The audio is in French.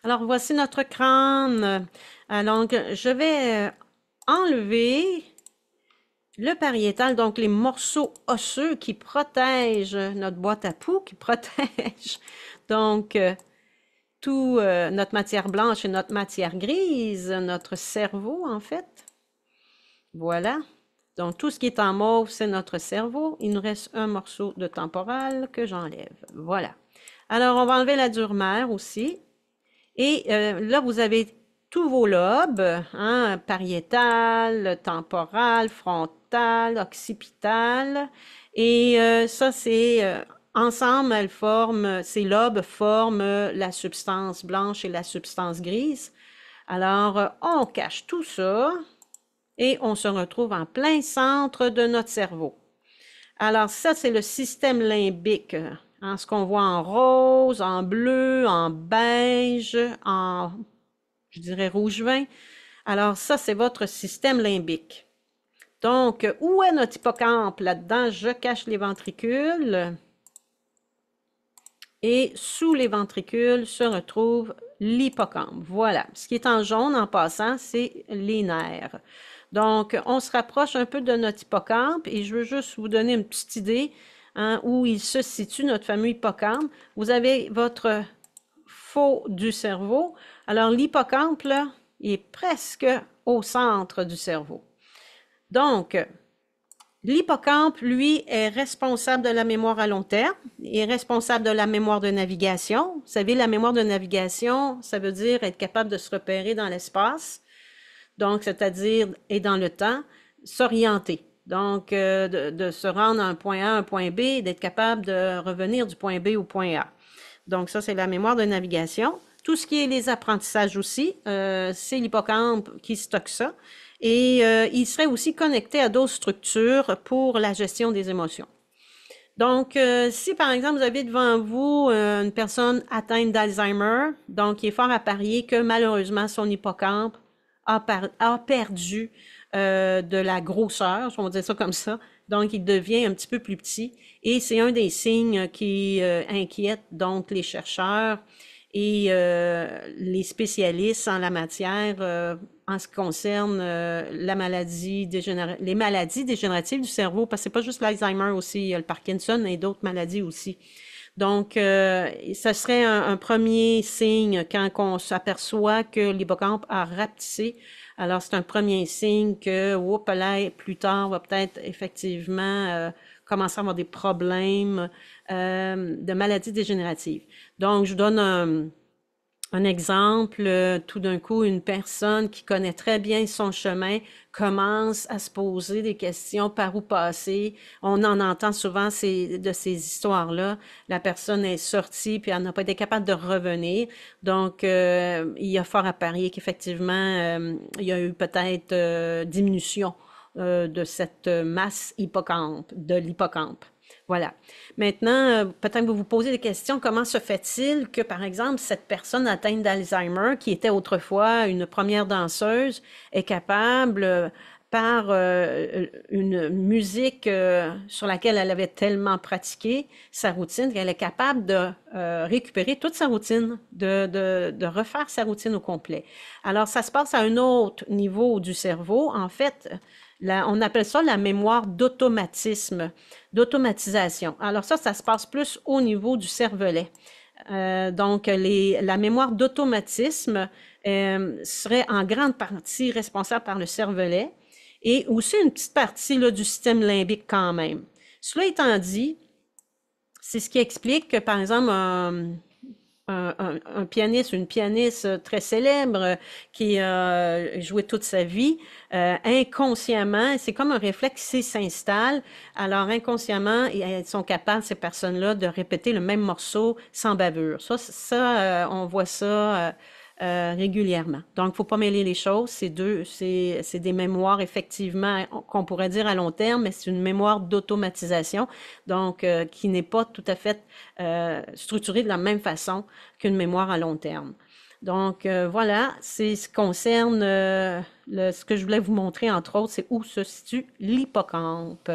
Alors, voici notre crâne. Donc, je vais enlever le pariétal, donc les morceaux osseux qui protègent notre boîte à poux, qui protègent donc tout notre matière blanche et notre matière grise, notre cerveau en fait. Voilà. Donc, tout ce qui est en mauve, c'est notre cerveau. Il nous reste un morceau de temporal que j'enlève. Voilà. Alors, on va enlever la dure-mère aussi. Et là, vous avez tous vos lobes, hein, pariétal, temporal, frontal, occipital. Et ça, c'est ensemble, elles forment, ces lobes forment la substance blanche et la substance grise. Alors, on cache tout ça et on se retrouve en plein centre de notre cerveau. Alors, ça, c'est le système limbique. Hein, ce qu'on voit en rose, en bleu, en beige, en, je dirais, rouge vin. Alors, ça, c'est votre système limbique. Donc, où est notre hippocampe? Là-dedans, je cache les ventricules. Et sous les ventricules se retrouve l'hippocampe. Voilà. Ce qui est en jaune en passant, c'est les nerfs. Donc, on se rapproche un peu de notre hippocampe et je veux juste vous donner une petite idée hein, où il se situe, notre fameux hippocampe. Vous avez votre faux du cerveau. Alors, l'hippocampe, là, il est presque au centre du cerveau. Donc, l'hippocampe, lui, est responsable de la mémoire à long terme, il est responsable de la mémoire de navigation. Vous savez, la mémoire de navigation, ça veut dire être capable de se repérer dans l'espace, donc c'est-à-dire, et dans le temps, s'orienter. Donc, de se rendre à un point A, un point B, d'être capable de revenir du point B au point A. Donc, ça, c'est la mémoire de navigation. Tout ce qui est les apprentissages aussi, c'est l'hippocampe qui stocke ça. Et il serait aussi connecté à d'autres structures pour la gestion des émotions. Donc, si par exemple vous avez devant vous une personne atteinte d'Alzheimer, donc il est fort à parier que malheureusement son hippocampe a perdu de la grosseur, on va dire ça comme ça. Donc, il devient un petit peu plus petit. Et c'est un des signes qui inquiète donc les chercheurs et les spécialistes en la matière en ce qui concerne la les maladies dégénératives du cerveau, parce que c'est pas juste l'Alzheimer aussi, il y a le Parkinson et d'autres maladies aussi. Donc, ça serait un premier signe quand on s'aperçoit que l'hippocampe a rapetissé. Alors, c'est un premier signe que, là, plus tard, on va peut-être effectivement commencer à avoir des problèmes de maladies dégénératives. Donc, je vous donne un exemple, tout d'un coup, une personne qui connaît très bien son chemin commence à se poser des questions par où passer. On en entend souvent de ces histoires-là. La personne est sortie puis elle n'a pas été capable de revenir. Donc, il y a fort à parier qu'effectivement, il y a eu peut-être diminution de cette masse hippocampe, de l'hippocampe. Voilà. Maintenant, peut-être que vous vous posez des questions. Comment se fait-il que, par exemple, cette personne atteinte d'Alzheimer, qui était autrefois une première danseuse, est capable, par une musique sur laquelle elle avait tellement pratiqué sa routine, qu'elle est capable de récupérer toute sa routine, de refaire sa routine au complet. Alors, ça se passe à un autre niveau du cerveau. En fait, on appelle ça la mémoire d'automatisme, d'automatisation. Alors ça se passe plus au niveau du cervelet. Donc, la mémoire d'automatisme serait en grande partie responsable par le cervelet et aussi une petite partie là, du système limbique quand même. Cela étant dit, c'est ce qui explique que, par exemple, un pianiste, une pianiste très célèbre qui a joué toute sa vie, inconsciemment, c'est comme un réflexe qui s'installe. Alors, inconsciemment, ils sont capables, ces personnes-là, de répéter le même morceau sans bavure. On voit ça régulièrement. Donc, il ne faut pas mêler les choses. C'est des mémoires, effectivement, qu'on pourrait dire à long terme, mais c'est une mémoire d'automatisation, donc qui n'est pas tout à fait structurée de la même façon qu'une mémoire à long terme. Donc, voilà, c'est ce qui concerne ce que je voulais vous montrer, entre autres, c'est où se situe l'hippocampe.